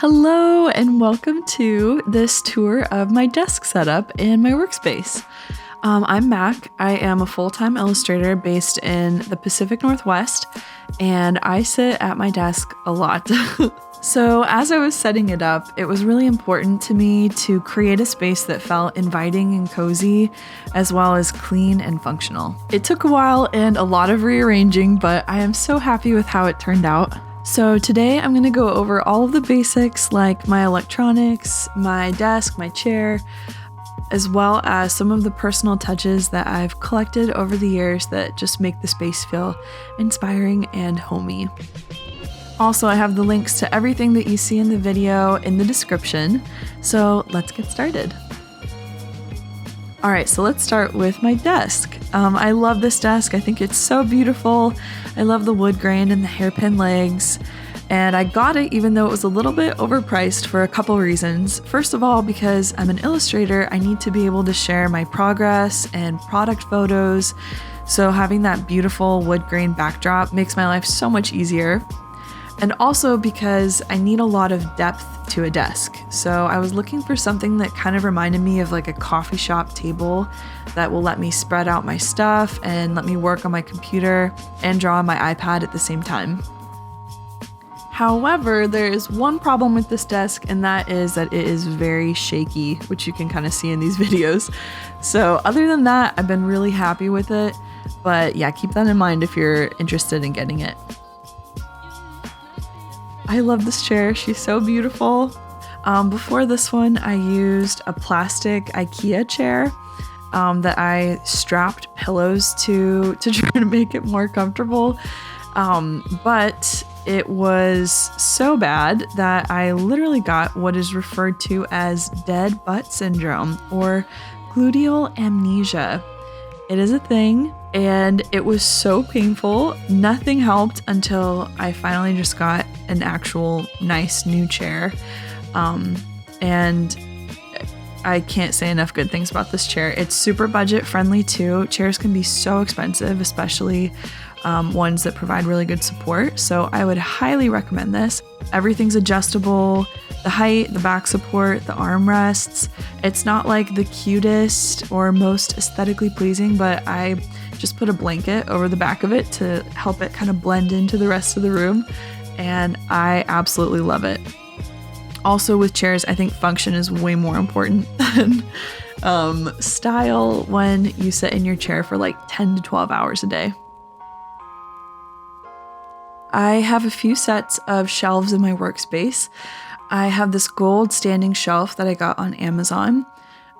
Hello and welcome to this tour of my desk setup and my workspace. I'm Mac. I am a full-time illustrator based in the Pacific Northwest, and I sit at my desk a lot. So as I was setting it up, it was really important to me to create a space that felt inviting and cozy, as well as clean and functional. It took a while and a lot of rearranging, but I am so happy with how it turned out. So today I'm going to go over all of the basics like my electronics, my desk, my chair, as well as some of the personal touches that I've collected over the years that just make the space feel inspiring and homey. Also, I have the links to everything that you see in the video in the description, so let's get started. Alright, so let's start with my desk. I love this desk. I think it's so beautiful. I love the wood grain and the hairpin legs. And I got it even though it was a little bit overpriced for a couple reasons. First of all, because I'm an illustrator, I need to be able to share my progress and product photos. So having that beautiful wood grain backdrop makes my life so much easier. And also because I need a lot of depth to a desk. So I was looking for something that kind of reminded me of like a coffee shop table that will let me spread out my stuff and let me work on my computer and draw on my iPad at the same time. However, there is one problem with this desk, and that is that it is very shaky, which you can kind of see in these videos. So other than that, I've been really happy with it. But yeah, keep that in mind if you're interested in getting it. I love this chair. She's so beautiful. Before this one, I used a plastic IKEA chair that I strapped pillows to try to make it more comfortable. But it was so bad that I literally got what is referred to as dead butt syndrome or gluteal amnesia. It is a thing, and it was so painful. Nothing helped until I finally just got an actual nice new chair. And I can't say enough good things about this chair. It's super budget friendly too. Chairs can be so expensive, especially ones that provide really good support. So I would highly recommend this. Everything's adjustable. The height, the back support, the armrests. It's not like the cutest or most aesthetically pleasing, but I just put a blanket over the back of it to help it kind of blend into the rest of the room. And I absolutely love it. Also with chairs, I think function is way more important than style when you sit in your chair for like 10 to 12 hours a day. I have a few sets of shelves in my workspace. I have this gold standing shelf that I got on Amazon,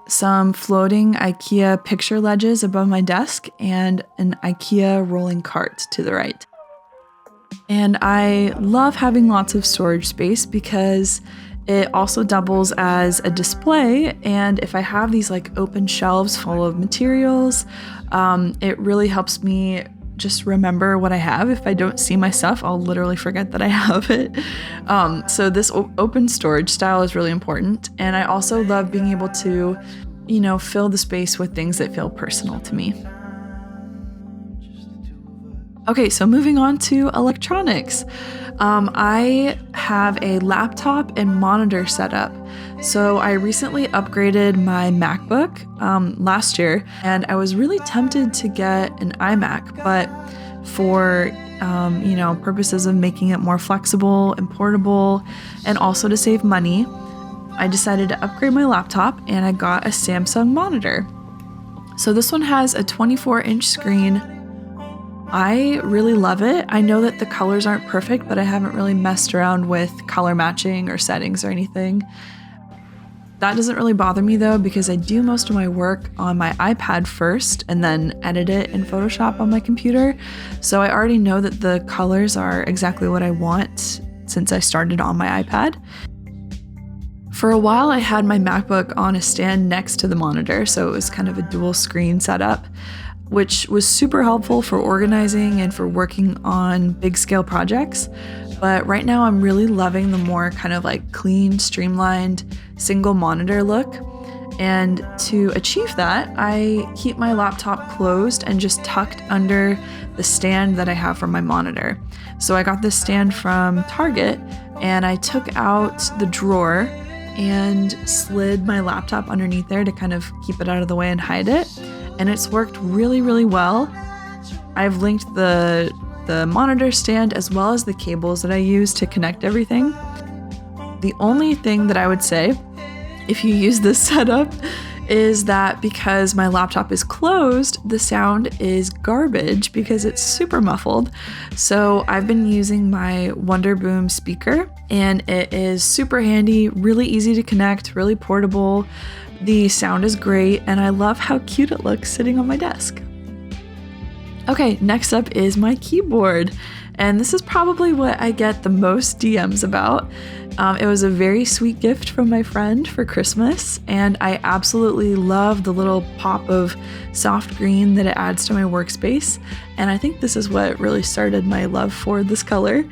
some floating IKEA picture ledges above my desk, and an IKEA rolling cart to the right. And I love having lots of storage space because it also doubles as a display, and if I have these like open shelves full of materials, it really helps me just remember what I have. If I don't see my stuff, I'll literally forget that I have it. So this open storage style is really important. And I also love being able to, fill the space with things that feel personal to me. Okay, so moving on to electronics. I have a laptop and monitor setup. So I recently upgraded my MacBook last year, and I was really tempted to get an iMac, but for purposes of making it more flexible and portable, and also to save money, I decided to upgrade my laptop and I got a Samsung monitor. So this one has a 24-inch screen. I really love it. I know that the colors aren't perfect, but I haven't really messed around with color matching or settings or anything. That doesn't really bother me though, because I do most of my work on my iPad first and then edit it in Photoshop on my computer. So I already know that the colors are exactly what I want since I started on my iPad. For a while, I had my MacBook on a stand next to the monitor, so it was kind of a dual screen setup, which was super helpful for organizing and for working on big scale projects. But right now I'm really loving the more kind of like clean, streamlined, single monitor look. And to achieve that, I keep my laptop closed and just tucked under the stand that I have for my monitor. So I got this stand from Target, and I took out the drawer and slid my laptop underneath there to kind of keep it out of the way and hide it. And it's worked really, really well. I've linked the monitor stand as well as the cables that I use to connect everything. The only thing that I would say, if you use this setup, is that because my laptop is closed, the sound is garbage because it's super muffled. So I've been using my Wonderboom speaker, and it is super handy, really easy to connect, really portable. The sound is great, and I love how cute it looks sitting on my desk. Okay, next up is my keyboard, and this is probably what I get the most DMs about. It was a very sweet gift from my friend for Christmas, and I absolutely love the little pop of soft green that it adds to my workspace, and I think this is what really started my love for this color.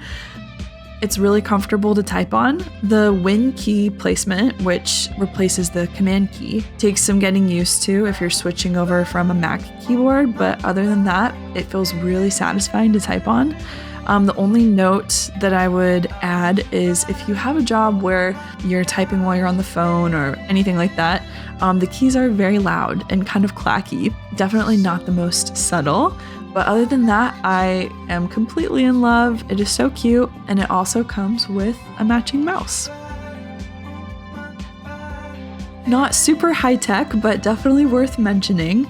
It's really comfortable to type on. The Win key placement, which replaces the Command key, takes some getting used to if you're switching over from a Mac keyboard, but other than that, it feels really satisfying to type on. The only note that I would add is if you have a job where you're typing while you're on the phone or anything like that, the keys are very loud and kind of clacky. Definitely not the most subtle. But other than that, I am completely in love. It is so cute, and it also comes with a matching mouse. Not super high tech, but definitely worth mentioning.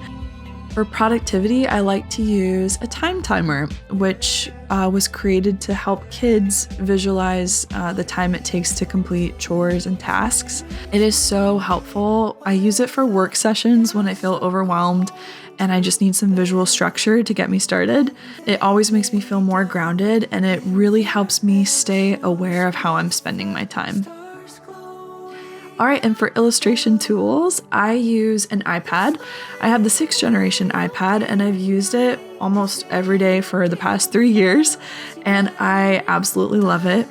For productivity, I like to use a time timer, which was created to help kids visualize the time it takes to complete chores and tasks. It is so helpful. I use it for work sessions when I feel overwhelmed and I just need some visual structure to get me started. It always makes me feel more grounded, and it really helps me stay aware of how I'm spending my time. All right, and for illustration tools, I use an iPad. I have the 6th generation iPad, and I've used it almost every day for the past 3 years, and I absolutely love it.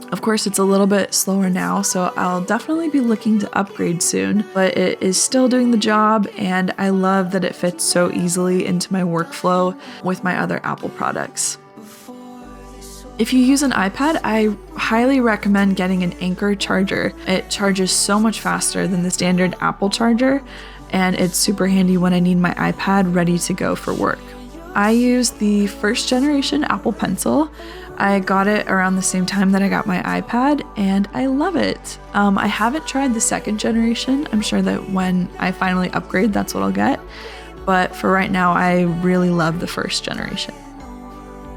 Of course, it's a little bit slower now, so I'll definitely be looking to upgrade soon, but it is still doing the job, and I love that it fits so easily into my workflow with my other Apple products. If you use an iPad, I highly recommend getting an Anchor charger. It charges so much faster than the standard Apple charger, and it's super handy when I need my iPad ready to go for work. I use the 1st generation Apple Pencil. I got it around the same time that I got my iPad, and I love it. I haven't tried the 2nd generation. I'm sure that when I finally upgrade, that's what I'll get. But for right now, I really love the 1st generation.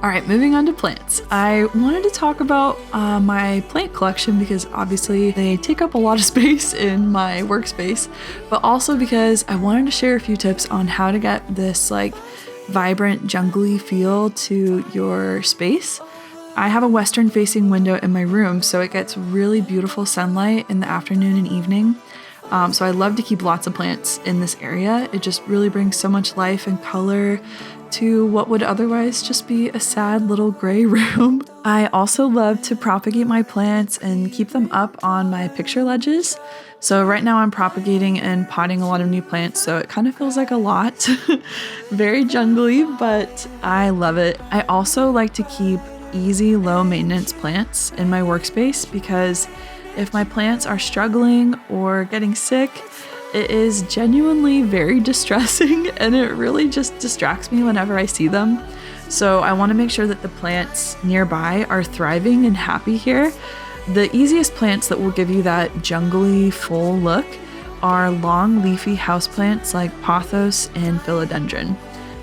All right, moving on to plants. I wanted to talk about my plant collection because obviously they take up a lot of space in my workspace, but also because I wanted to share a few tips on how to get this vibrant, jungly feel to your space. I have a western facing window in my room, so it gets really beautiful sunlight in the afternoon and evening. So I love to keep lots of plants in this area. It just really brings so much life and color to what would otherwise just be a sad little gray room. I also love to propagate my plants and keep them up on my picture ledges. So right now I'm propagating and potting a lot of new plants, so it kind of feels like a lot. Very jungly, but I love it. I also like to keep easy, low maintenance plants in my workspace because if my plants are struggling or getting sick, it is genuinely very distressing and it really just distracts me whenever I see them. So I want to make sure that the plants nearby are thriving and happy here. The easiest plants that will give you that jungly, full look are long leafy houseplants like pothos and philodendron.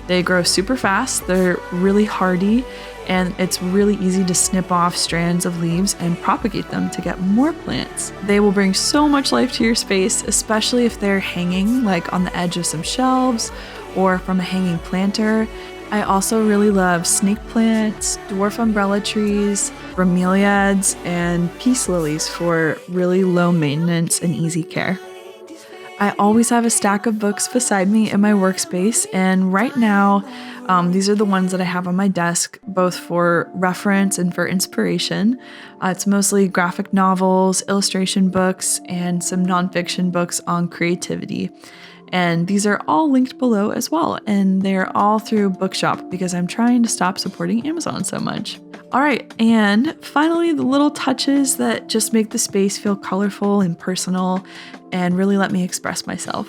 They grow super fast, they're really hardy, and it's really easy to snip off strands of leaves and propagate them to get more plants. They will bring so much life to your space, especially if they're hanging like on the edge of some shelves or from a hanging planter. I also really love snake plants, dwarf umbrella trees, bromeliads, and peace lilies for really low maintenance and easy care. I always have a stack of books beside me in my workspace, and right now, these are the ones that I have on my desk, both for reference and for inspiration. It's mostly graphic novels, illustration books, and some nonfiction books on creativity. And these are all linked below as well, and they're all through Bookshop because I'm trying to stop supporting Amazon so much. All right, and finally, the little touches that just make the space feel colorful and personal and really let me express myself.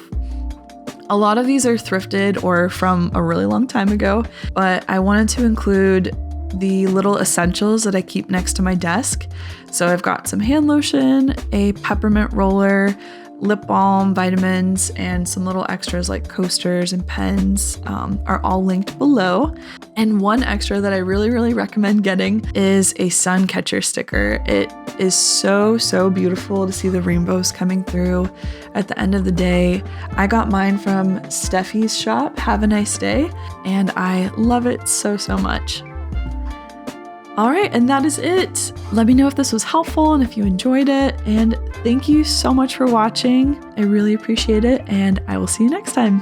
A lot of these are thrifted or from a really long time ago, but I wanted to include the little essentials that I keep next to my desk. So I've got some hand lotion, a peppermint roller, lip balm, vitamins, and some little extras like coasters and pens are all linked below. And one extra that I really recommend getting is a sun catcher sticker. It is so beautiful to see the rainbows coming through at the end of the day. I got mine from Steffi's shop, Have a Nice Day, and I love it so much. All right, and that is it. Let me know if this was helpful and if you enjoyed it. And thank you so much for watching. I really appreciate it, and I will see you next time.